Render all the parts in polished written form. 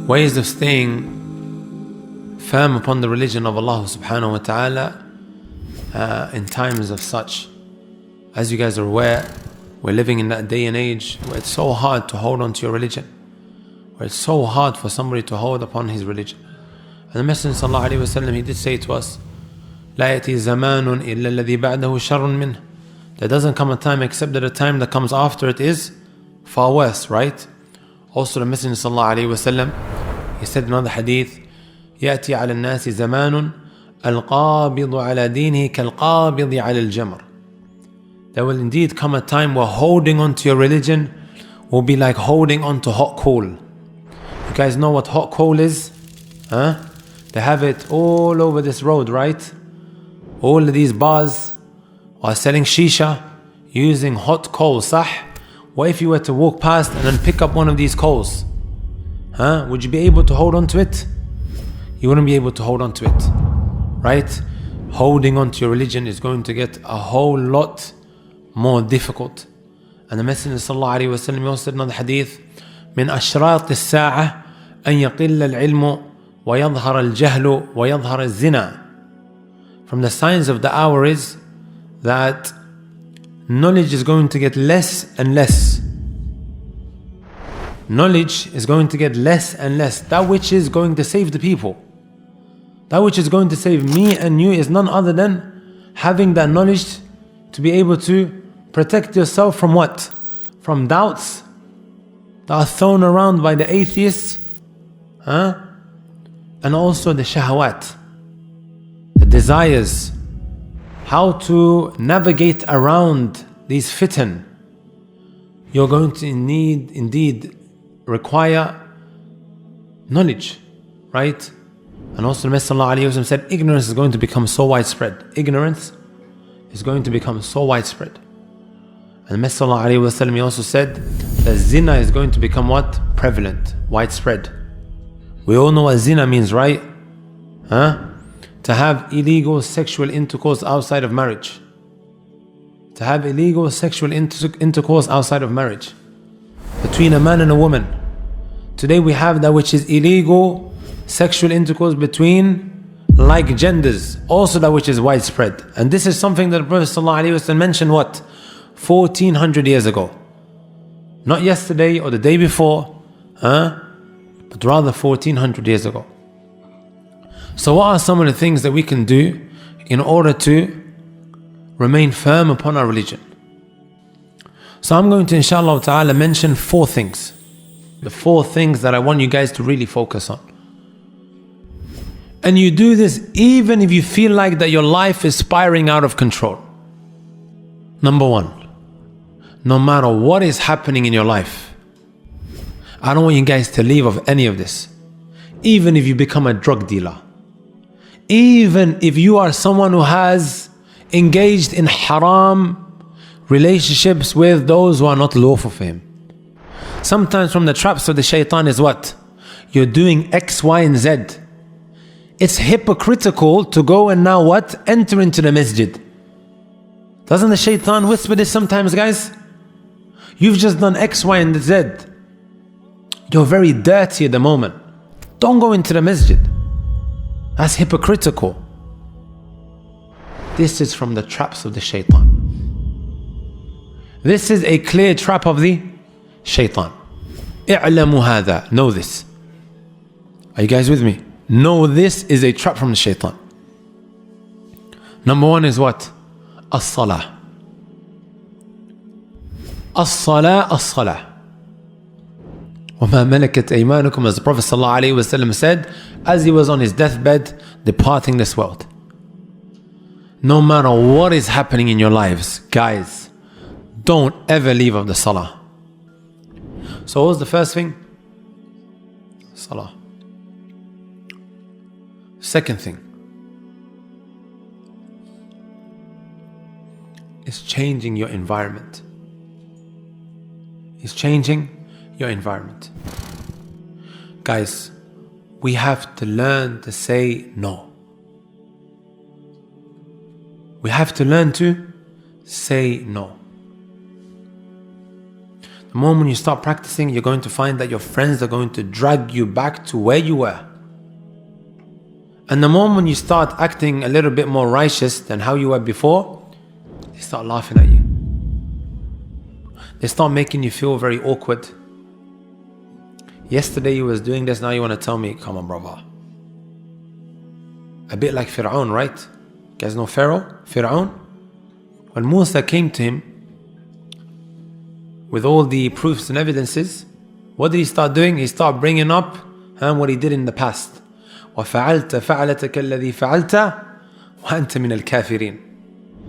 ways of staying firm upon the religion of Allah subhanahu wa ta'ala in times of such. As you guys are aware, we're living in that day and age where it's so hard to hold on to your religion, where it's so hard for somebody to hold upon his religion. And the Messenger sallallahu alayhi wa sallam, he did say to us, لا يأتي زمان إلا الذي بعده شر منه. There doesn't come a time except that the time that comes after it is far worse, right? Also the Messenger sallallahu alayhi wa sallam, he said in another hadith, يأتي على الناس زمان القابض على دينه كالقابض على الجمر. There will indeed come a time where holding on to your religion will be like holding on to hot coal. You guys know what hot coal is? Huh? They have it all over this road, right? All of these bars are selling shisha using hot coal, sah? What if you were to walk past and then pick up one of these coals? Huh? Would you be able to hold on to it? You wouldn't be able to hold on to it, right? Holding on to your religion is going to get a whole lot more difficult. And the Messenger sallallahu alayhi wa sallam also said in another hadith, من أشراط الساعة أن يقل العلم ويظهر الجهل ويظهر الزنا. From the signs of the hour is that knowledge is going to get less and less. Knowledge is going to get less and less. That which is going to save the people, that which is going to save me and you, is none other than having that knowledge to be able to protect yourself from what? From doubts that are thrown around by the atheists, and also the shahawat, the desires, how to navigate around these fitan. You're going to indeed require knowledge, right? And also the Messenger ﷺ said, ignorance is going to become so widespread. Ignorance is going to become so widespread. And the Messenger ﷺ, he also said that zina is going to become what? Prevalent, widespread. We all know what zina means, right? To have illegal sexual intercourse outside of marriage. To have illegal sexual intercourse outside of marriage between a man and a woman. Today we have that which is illegal sexual intercourse between like genders, also that which is widespread. And this is something that the Prophet ﷺ mentioned what? 1400 years ago. Not yesterday or the day before, but rather 1400 years ago. So what are some of the things that we can do in order to remain firm upon our religion? So I'm going to inshallah ta'ala mention 4 things. The 4 things that I want you guys to really focus on. And you do this even if you feel like that your life is spiraling out of control. Number 1, no matter what is happening in your life, I don't want you guys to leave of any of this. Even if you become a drug dealer, even if you are someone who has engaged in haram relationships with those who are not lawful for him. Sometimes from the traps of the shaitan is what? You're doing X, Y, and Z. It's hypocritical to go and now what? Enter into the masjid. Doesn't the shaitan whisper this sometimes, guys? You've just done X, Y, and Z. You're very dirty at the moment. Don't go into the masjid. That's hypocritical. This is from the traps of the shaitan. This is a clear trap of the shaitan. اعلموا هذا. Know this. Are you guys with me? Know this is a trap from the shaitan. Number 1 is what? As-salah. As-salah, as-salah. وَمَا مَلَكَتْ أَيْمَانُكُمْ, as the Prophet ﷺ said, as he was on his deathbed, departing this world. No matter what is happening in your lives, guys, don't ever leave of the salah. So what was the first thing? Salah. Second thing is changing your environment. Is changing your environment. Guys, we have to learn to say no. We have to learn to say no. The moment you start practicing, you're going to find that your friends are going to drag you back to where you were. And the moment you start acting a little bit more righteous than how you were before, they start laughing at you. They start making you feel very awkward. Yesterday you was doing this, now you want to tell me, come on brother. A bit like Fir'aun, right? You guys know Pharaoh? Fir'aun? When Musa came to him with all the proofs and evidences, what did he start doing? He started bringing up what he did in the past. وَفَعَلْتَ فَعَلَتَكَ الَّذِي فَعَلْتَ وَأَنْتَ مِنَ الْكَافِرِينَ.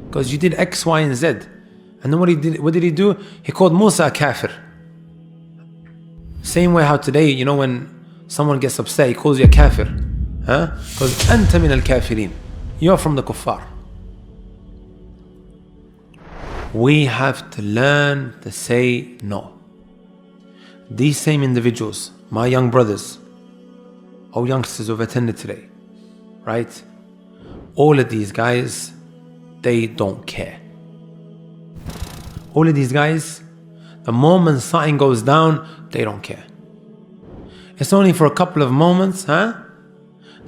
Because you did X, Y, and Z. And then what did he do? He called Musa a kafir. Same way how today, you know, when someone gets upset, he calls you a kafir. Because أَنْتَ مِنَ الْكَافِرِينَ. You're from the kuffar. We have to learn to say no. These same individuals, my young brothers, or youngsters who've attended today, right? All of these guys, they don't care. All of these guys, the moment something goes down, they don't care. It's only for a couple of moments, that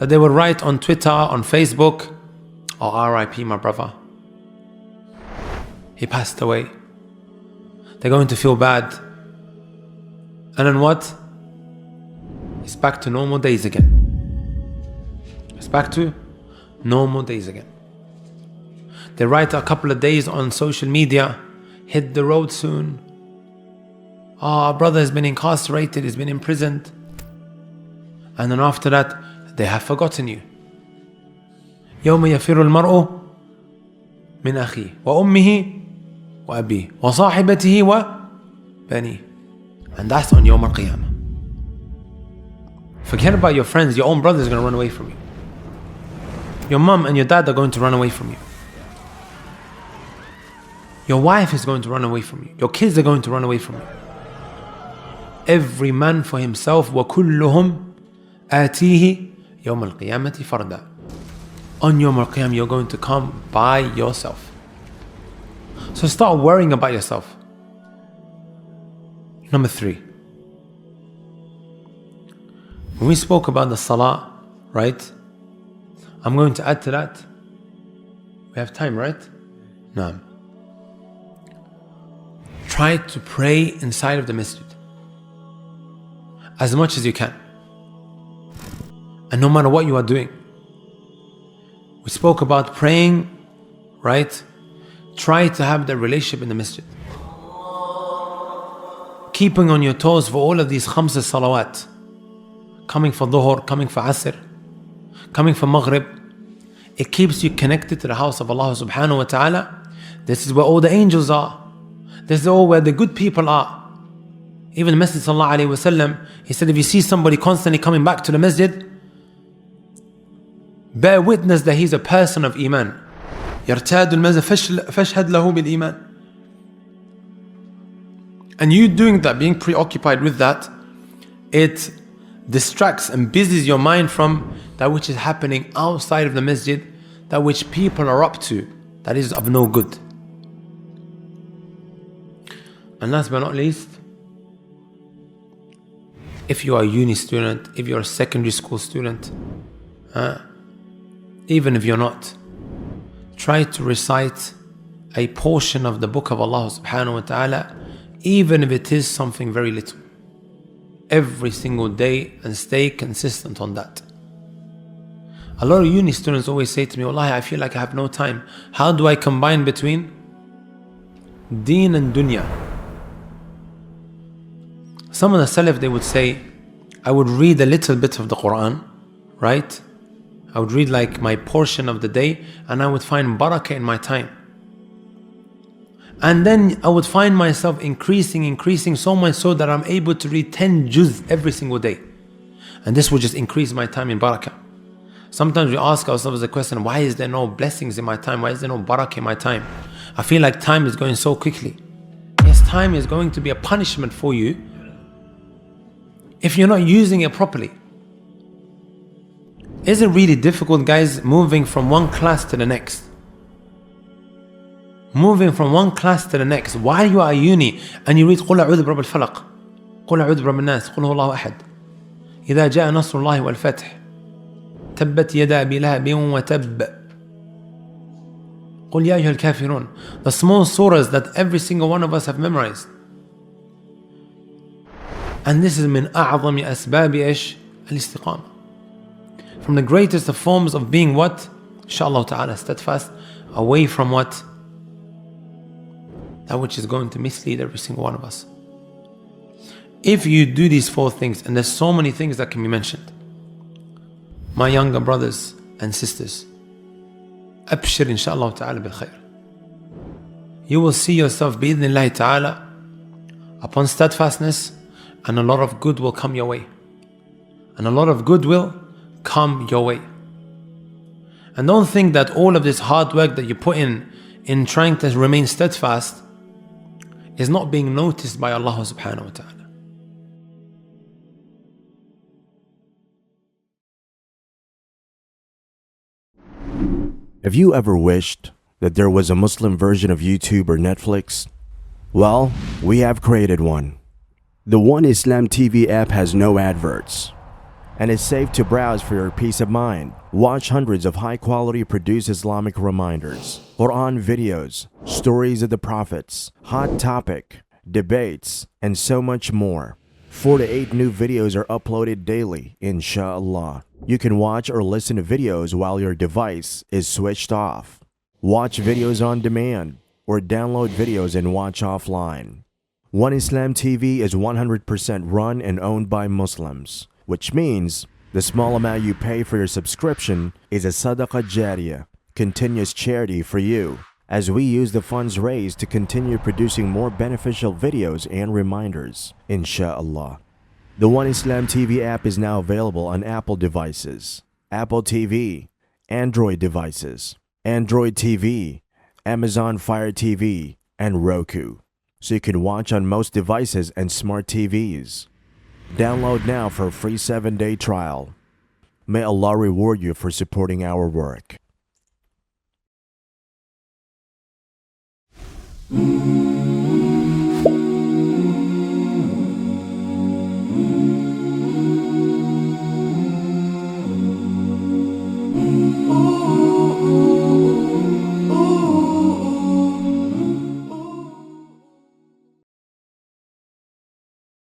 they will write on Twitter, on Facebook, oh, RIP my brother. He passed away. They're going to feel bad. And then what? It's back to normal days again. It's back to normal days again. They write a couple of days on social media, hit the road soon. Oh, our brother has been incarcerated, he's been imprisoned. And then after that, they have forgotten you. يوم يفر المرء من أخيه وأمه وأبيه وصاحبته وبنيه. And that's on يوم القيامة. Forget about your friends, your own brother is going to run away from you. Your mom and your dad are going to run away from you. Your wife is going to run away from you. Your kids are going to run away from you. Every man for himself. وَكُلُّهُمْ آتِيهِ يَوْمَ الْقِيَامَةِ فَرْدًا. On Yawm al-Qiyam, you're going to come by yourself. So start worrying about yourself. Number 3. When we spoke about the salah, right? I'm going to add to that. We have time, right? No. Try to pray inside of the masjid as much as you can. And no matter what you are doing. We spoke about praying, right? Try to have that relationship in the masjid. Keeping on your toes for all of these khams salawat. Coming for dhuhr, coming for asr, coming for maghrib. It keeps you connected to the house of Allah subhanahu wa ta'ala. This is where all the angels are. This is all where the good people are. Even the Messenger sallallahu alayhi wa sallam, he said, if you see somebody constantly coming back to the masjid, bear witness that he's a person of iman. يرتاد المسجد فاشهد له بالإيمان. And you doing that, being preoccupied with that, it distracts and busies your mind from that which is happening outside of the masjid, that which people are up to, that is of no good. And last but not least, if you are a uni student, if you're a secondary school student, even if you're not, try to recite a portion of the book of Allah subhanahu wa ta'ala, even if it is something very little, every single day, and stay consistent on that. A lot of uni students always say to me, Wallahi, I feel like I have no time. How do I combine between deen and dunya? Some of the Salaf, they would say, I would read a little bit of the Quran, right? I would read like my portion of the day, and I would find barakah in my time. And then I would find myself increasing so much so that I'm able to read 10 juz every single day. And this would just increase my time in barakah. Sometimes we ask ourselves the question, why is there no blessings in my time? Why is there no barakah in my time? I feel like time is going so quickly. Yes, time is going to be a punishment for you if you're not using it properly. Is it really difficult, guys, moving from one class to the next? moving from one class to the next. While you are at uni and you read قُلْ أَعُوذُ بِرَبِّ الْفَلَقِ قُلْ أَعُوذُ بِرَبِّ النَّاسِ قُلْ هُوَ اللَّهُ أَحَدٌ إِذَا جَاءَ نَصْرُ اللَّهِ وَالْفَتْحُ تَبَّتْ يَدَا أَبِي لَهَبٍ وَتَبَّ قُلْ يَا أَيُّهَا الْكَافِرُونَ. The small surahs that every single one of us have memorized. And this is من أعظم أسباب إيش؟ الاستقامة. From the greatest of forms of being what? Inshallah ta'ala, steadfast, away from what? That which is going to mislead every single one of us. If you do these 4 things, and there's so many things that can be mentioned, my younger brothers and sisters, أبشر inshallah ta'ala bil khair. You will see yourself bi'idhnillahi ta'ala upon steadfastness, and a lot of good will come your way. And a lot of good will come your way. And don't think that all of this hard work that you put in trying to remain steadfast, is not being noticed by Allah subhanahu wa ta'ala. Have you ever wished that there was a Muslim version of YouTube or Netflix? Well, we have created one. The One Islam TV app has no adverts and is safe to browse for your peace of mind. Watch hundreds of high-quality produced Islamic reminders, Quran videos, stories of the prophets, hot topic, debates, and so much more. 4 to 8 new videos are uploaded daily, inshallah. You can watch or listen to videos while your device is switched off. Watch videos on demand or download videos and watch offline. One Islam TV is 100% run and owned by Muslims, which means the small amount you pay for your subscription is a SADAQAH JARIYAH, continuous charity for you, as we use the funds raised to continue producing more beneficial videos and reminders, inshallah. The One Islam TV app is now available on Apple devices, Apple TV, Android devices, Android TV, Amazon Fire TV, and Roku, so you can watch on most devices and smart TVs. Download now for a free 7-day trial. May Allah reward you for supporting our work.